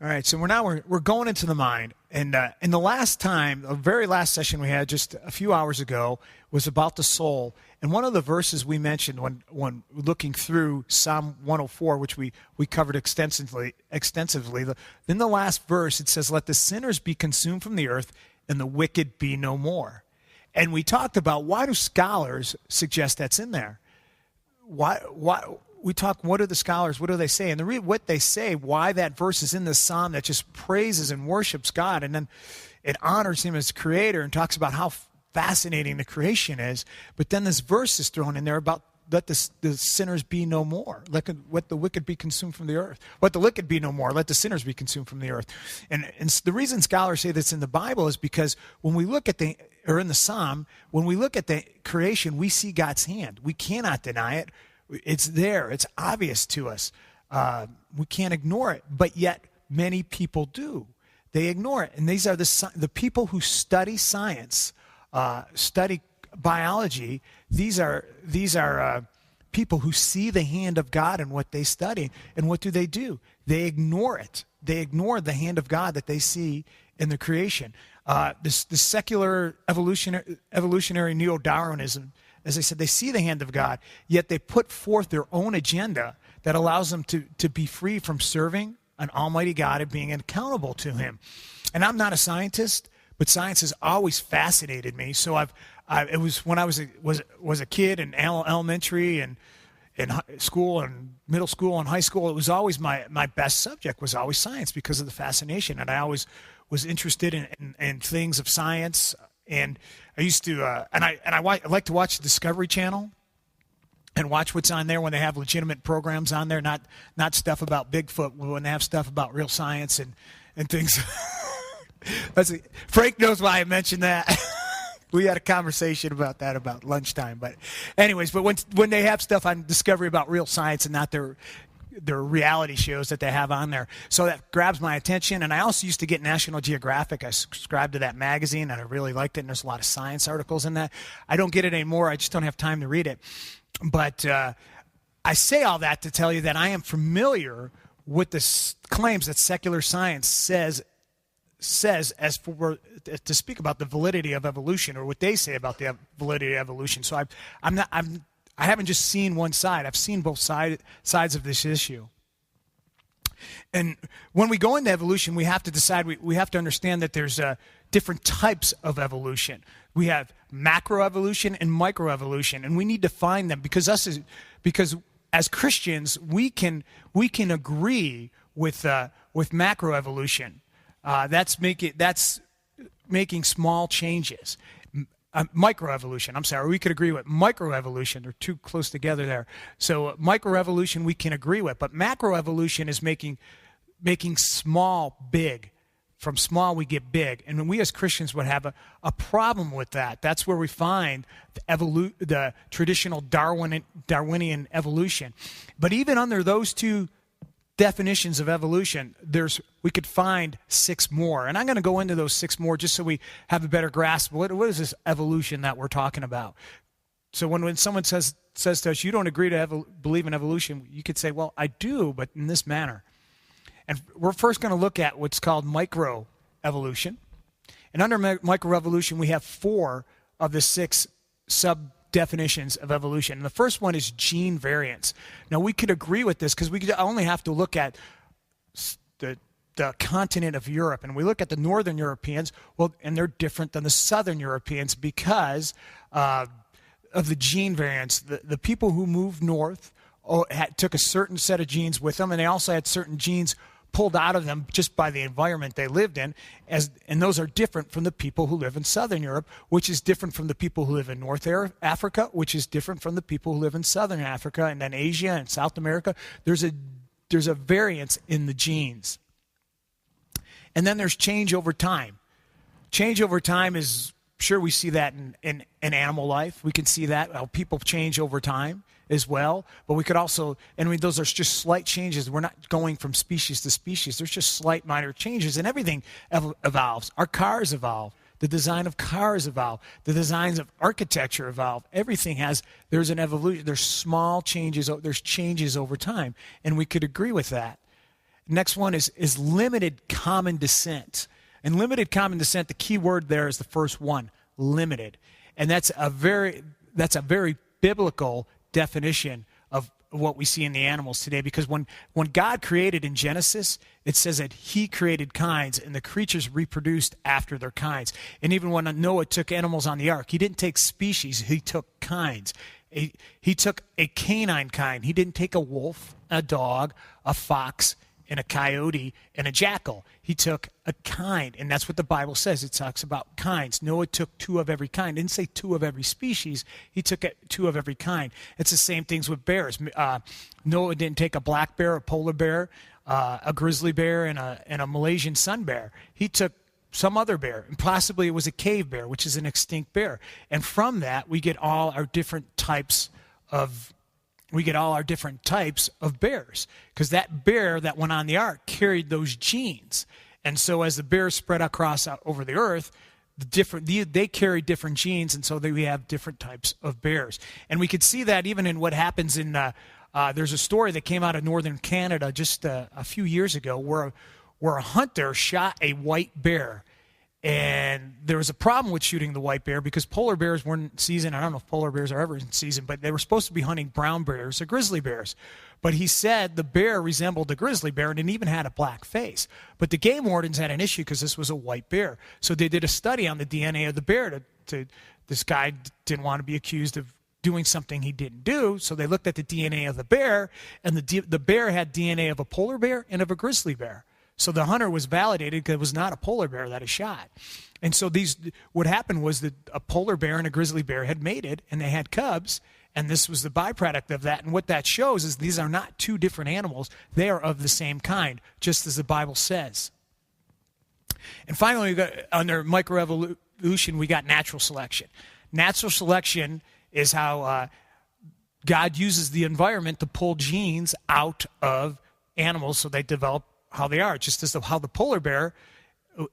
All right, so we're going into the mind, and in the very last session we had just a few hours ago was about the soul, and one of the verses we mentioned when looking through Psalm 104, which we covered extensively. In the last verse it says, "Let the sinners be consumed from the earth, and the wicked be no more." And we talked about why do scholars suggest that's in there? Why? What are the scholars, what do they say? And what they say, why that verse is in the psalm that just praises and worships God, and then it honors him as creator and talks about how fascinating the creation is. But then this verse is thrown in there about let the sinners be no more. Let the wicked be consumed from the earth. Let the wicked be no more. Let the sinners be consumed from the earth. And the reason scholars say that's in the Bible is because when we look at in the psalm, when we look at the creation, we see God's hand. We cannot deny it. It's there. It's obvious to us. We can't ignore it. But yet many people do. They ignore it. And these are the people who study science, study biology. These are people who see the hand of God in what they study. And what do? They ignore it. They ignore the hand of God that they see in the creation. The secular evolutionary neo-Darwinism, as I said, they see the hand of God, yet they put forth their own agenda that allows them to be free from serving an almighty God and being accountable to him. And I'm not a scientist, but science has always fascinated me. So it was when I was a kid in elementary and in school and middle school and high school, it was always my best subject was always science because of the fascination. And I always was interested in things of science. And I used to, I like to watch the Discovery Channel and watch what's on there when they have legitimate programs on there, not stuff about Bigfoot, when they have stuff about real science and things. Frank knows why I mentioned that. We had a conversation about that about lunchtime. But anyways, but when they have stuff on Discovery about real science and not their reality shows that they have on there. So that grabs my attention. And I also used to get National Geographic. I subscribed to that magazine, and I really liked it. And there's a lot of science articles in that. I don't get it anymore. I just don't have time to read it. But I say all that to tell you that I am familiar with the claims that secular science says as for to speak about the validity of evolution, or what they say about the validity of evolution. So I haven't just seen one side. I've seen both sides of this issue. And when we go into evolution, we have to decide, we have to understand that there's different types of evolution. We have macroevolution and microevolution, and we need to find them because as Christians, we can agree with macroevolution. That's making small changes. Microevolution, I'm sorry, we could agree with microevolution. They're too close together there. So microevolution we can agree with, but macroevolution is making small big. From small we get big. And we as Christians would have a problem with that. That's where we find the traditional Darwinian evolution. But even under those two definitions of evolution, we could find 6 more. And I'm going to go into those 6 more just so we have a better grasp. What is this evolution that we're talking about? So when someone says to us, you don't agree to believe in evolution, you could say, well, I do, but in this manner. And we're first going to look at what's called microevolution. And under microevolution, we have 4 of the 6 sub-definitions of evolution. And the first one is gene variance. Now, we could agree with this because we could only have to look at the continent of Europe. And we look at the northern Europeans, well, and they're different than the southern Europeans because of the gene variance. The people who moved north took a certain set of genes with them, and they also had certain genes pulled out of them just by the environment they lived in, and those are different from the people who live in southern Europe, which is different from the people who live in North Africa, which is different from the people who live in southern Africa, and then Asia and South America. There's a variance in the genes. And then there's change over time. Change over time is, sure, we see that in animal life. We can see that how people change over time as well. But we could also, those are just slight changes. We're not going from species to species. There's just slight minor changes, and everything evolves. Our cars evolve. The design of cars evolve. The designs of architecture evolve. Everything there's an evolution. There's small changes. There's changes over time. And we could agree with that. Next one is limited common descent. And limited common descent, the key word there is the first one, limited. And that's a very biblical definition of what we see in the animals today, because when God created in Genesis, it says that he created kinds and the creatures reproduced after their kinds. And even when Noah took animals on the ark, he didn't take species, he took kinds. He took a canine kind. He didn't take a wolf, a dog, a fox, and a coyote, and a jackal. He took a kind, and that's what the Bible says. It talks about kinds. Noah took two of every kind. It didn't say two of every species. He took two of every kind. It's the same things with bears. Noah didn't take a black bear, a polar bear, a grizzly bear, and a Malaysian sun bear. He took some other bear, and possibly it was a cave bear, which is an extinct bear. And from that, we get all our different types of bears, because that bear that went on the ark carried those genes. And so as the bears spread across over the earth, they carry different genes, and so we have different types of bears. And we could see that even in what happens in, there's a story that came out of northern Canada just a few years ago where a hunter shot a white bear. And there was a problem with shooting the white bear because polar bears weren't in season. I don't know if polar bears are ever in season, but they were supposed to be hunting brown bears or grizzly bears. But he said the bear resembled the grizzly bear and it even had a black face. But the game wardens had an issue because this was a white bear. So they did a study on the DNA of the bear. This guy didn't want to be accused of doing something he didn't do, so they looked at the DNA of the bear, and the bear had DNA of a polar bear and of a grizzly bear. So the hunter was validated because it was not a polar bear that he shot. And so what happened was that a polar bear and a grizzly bear had mated, and they had cubs, and this was the byproduct of that. And what that shows is these are not two different animals. They are of the same kind, just as the Bible says. And finally, under microevolution, we got natural selection. Natural selection is how God uses the environment to pull genes out of animals so they develop how they are, just as how the polar bear,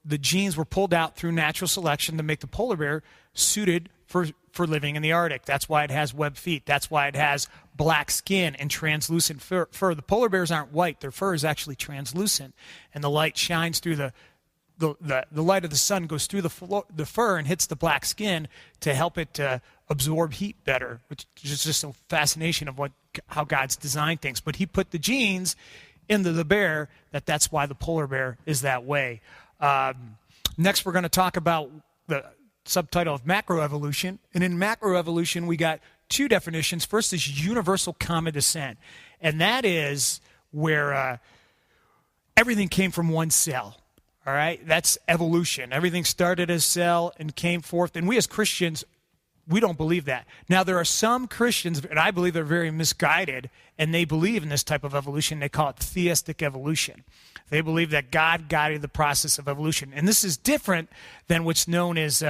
the genes were pulled out through natural selection to make the polar bear suited for living in the Arctic. That's why it has webbed feet. That's why it has black skin and translucent fur. The polar bears aren't white. Their fur is actually translucent, and the light shines through the light of the sun goes through the fur and hits the black skin to help it absorb heat better, which is just a fascination of how God's designed things. But he put the genes into the bear that's why the polar bear is that way. Next, we're going to talk about the subtitle of macroevolution. And in macroevolution, we got two definitions. First is universal common descent. And that is where everything came from one cell. All right? That's evolution. Everything started as a cell and came forth. And we as Christians, we don't believe that. Now, there are some Christians, and I believe they're very misguided, and they believe in this type of evolution. They call it theistic evolution. They believe that God guided the process of evolution. And this is different than what's known as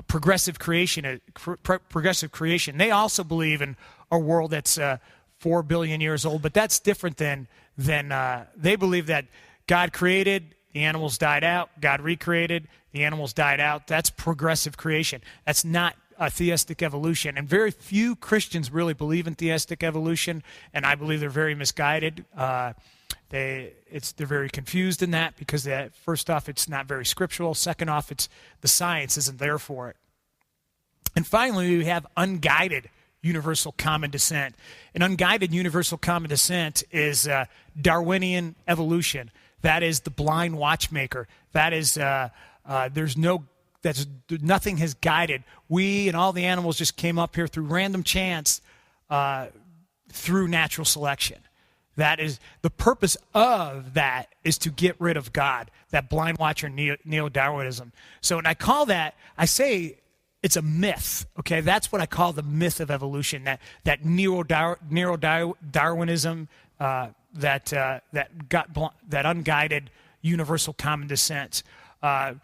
progressive creation. Progressive creation. They also believe in a world that's 4 billion years old, but that's different than they believe that God created, the animals died out, God recreated, the animals died out. That's progressive creation. That's not theistic evolution. And very few Christians really believe in theistic evolution, and I believe they're very misguided. They're very confused in that because first off, it's not very scriptural. Second off, the science isn't there for it. And finally, we have unguided universal common descent. And unguided universal common descent is Darwinian evolution. That is the blind watchmaker. That is nothing has guided. We and all the animals just came up here through random chance, through natural selection. That is the purpose of that, is to get rid of God, that blind watcher neo-Darwinism. So when I say it's a myth, okay? That's what I call the myth of evolution, that neo-Darwinism, that unguided universal common descent. And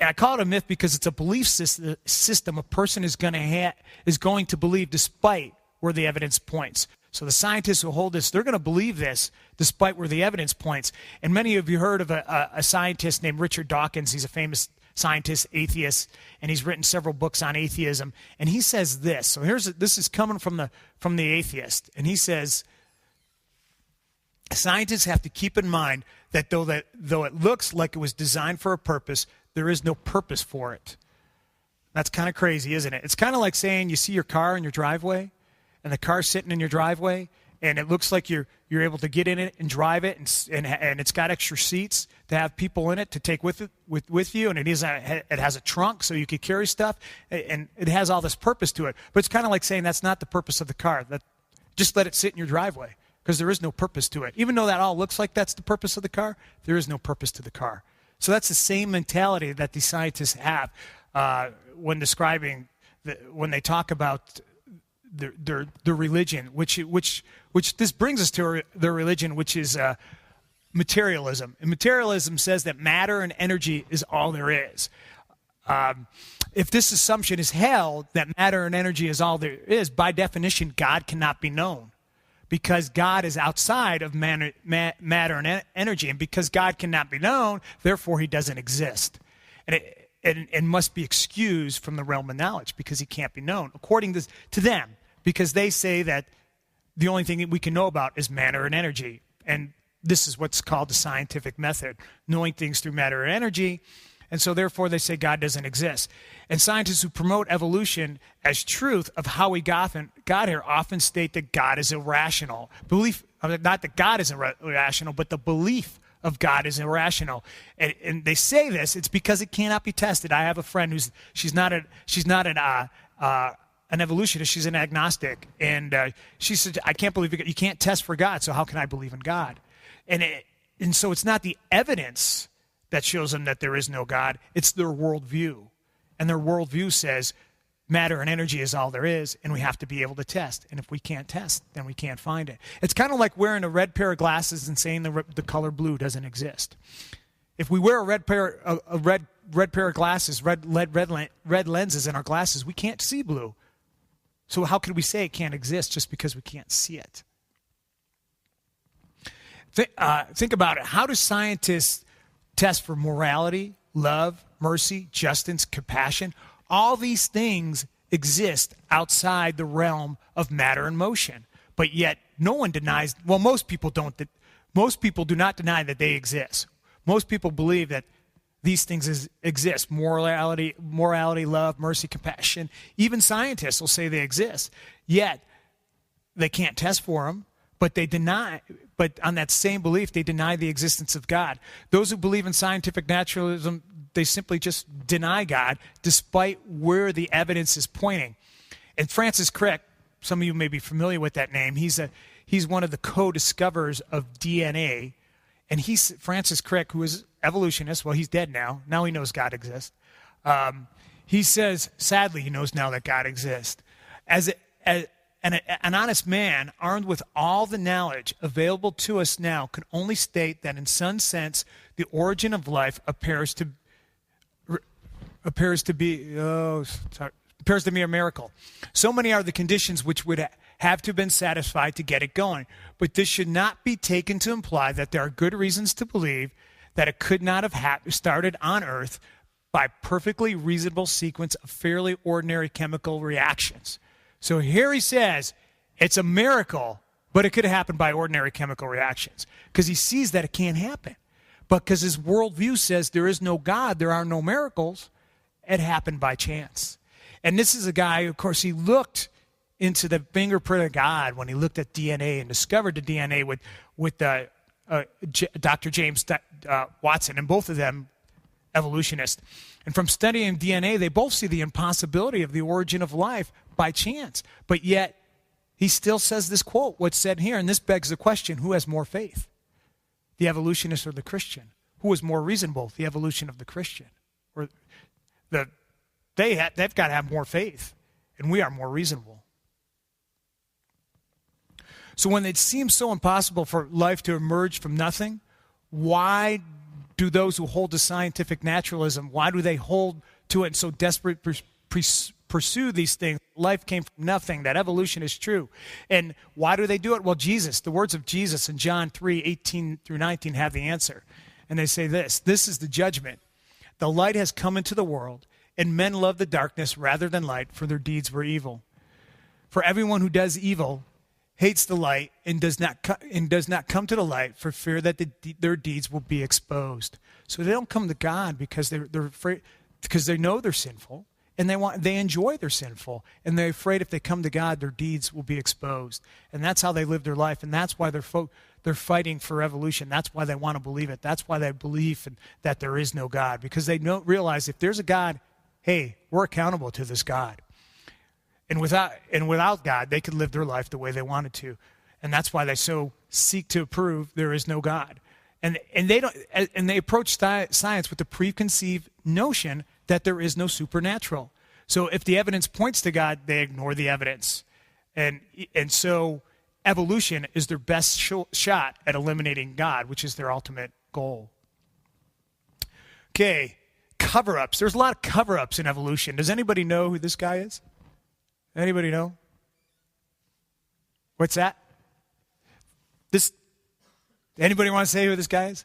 I call it a myth because it's a belief system a person is going to believe despite where the evidence points. So the scientists who hold this, they're going to believe this despite where the evidence points. And many of you heard of a scientist named Richard Dawkins. He's a famous scientist, atheist, and he's written several books on atheism. And he says this. So this is coming from the atheist. And he says, Scientists have to keep in mind that though it looks like it was designed for a purpose, there is no purpose for it. That's kind of crazy, isn't it? It's kind of like saying you see your car in your driveway, and the car's sitting in your driveway, and it looks like you're able to get in it and drive it, and it's got extra seats to have people in it to take with you, and it has a trunk so you can carry stuff, and it has all this purpose to it. But it's kind of like saying that's not the purpose of the car. Just let it sit in your driveway, because there is no purpose to it. Even though that all looks like that's the purpose of the car, there is no purpose to the car. So that's the same mentality that these scientists have when describing, when they talk about their religion, which this brings us to their religion, which is materialism. And materialism says that matter and energy is all there is. If this assumption is held that matter and energy is all there is, by definition, God cannot be known, because God is outside of matter and energy. And because God cannot be known, therefore he doesn't exist. And must be excused from the realm of knowledge because he can't be known, according to them, because they say that the only thing that we can know about is matter and energy. And this is what's called the scientific method, knowing things through matter and energy. And so therefore they say God doesn't exist. And scientists who promote evolution as truth of how we got here often state that God is irrational. Not that God is irrational, but the belief of God is irrational. And they say this, it's because it cannot be tested. I have a friend she's not an evolutionist, she's an agnostic. And she said, I can't believe you can't test for God, so how can I believe in God? And so it's not the evidence that shows them that there is no God, it's their worldview. And their worldview says matter and energy is all there is, and we have to be able to test. And if we can't test, then we can't find it. It's kind of like wearing a red pair of glasses and saying the color blue doesn't exist. If we wear a red pair of glasses, red lenses in our glasses, we can't see blue. So how can we say it can't exist just because we can't see it? Think about it. How do scientists test for morality, love, mercy, justice, compassion? All these things exist outside the realm of matter and motion. But yet no one denies, well, most people do not deny that they exist. Most people believe that these things exist. Morality, love, mercy, compassion. Even scientists will say they exist. Yet they can't test for them. But on that same belief, they deny the existence of God. Those who believe in scientific naturalism, they simply just deny God, despite where the evidence is pointing. And Francis Crick, some of you may be familiar with that name. He's one of the co-discoverers of DNA. And Francis Crick, who is evolutionist, well, he's dead now. Now he knows God exists. He says, sadly, he knows now that God exists. An honest man, armed with all the knowledge available to us now, can only state that in some sense the origin of life appears to be a miracle. So many are the conditions which would have to have been satisfied to get it going. But this should not be taken to imply that there are good reasons to believe that it could not have started on Earth by perfectly reasonable sequence of fairly ordinary chemical reactions. So here he says it's a miracle, but it could have happened by ordinary chemical reactions, because he sees that it can't happen. But because his worldview says there is no God, there are no miracles, it happened by chance. And this is a guy, of course, he looked into the fingerprint of God when he looked at DNA and discovered the DNA with Dr. James Watson, and both of them evolutionists. And from studying DNA, they both see the impossibility of the origin of life by chance. But yet, he still says this quote, what's said here, and this begs the question, who has more faith? The evolutionist or the Christian? Who is more reasonable, the evolution of the Christian? Or they've got to have more faith, and we are more reasonable. So when it seems so impossible for life to emerge from nothing, why do those who hold to scientific naturalism, why do they hold to it and so desperately pursue these things? Life came from nothing, that evolution is true. And why do they do it? Well, the words of Jesus in John 3:18-19 have the answer. And they say this is the judgment. The light has come into the world, and men love the darkness rather than light, for their deeds were evil. For everyone who does evil hates the light and does not come to the light for fear that their deeds will be exposed. So they don't come to God because they're afraid, because they know they're sinful and they enjoy their sinful, and they're afraid if they come to God, their deeds will be exposed. And that's how they live their life, and that's why they're fighting for evolution. That's why they want to believe it. That's why they believe that there is no God, because they don't realize if there's a God, hey, we're accountable to this God. And without God, they could live their life the way they wanted to. And that's why they so seek to prove there is no God. And they approach science with the preconceived notion that there is no supernatural. So if the evidence points to God, they ignore the evidence. And so evolution is their best shot at eliminating God, which is their ultimate goal. Okay, cover-ups. There's a lot of cover-ups in evolution. Does anybody know who this guy is? Anybody know? What's that? Anybody want to say who this guy is?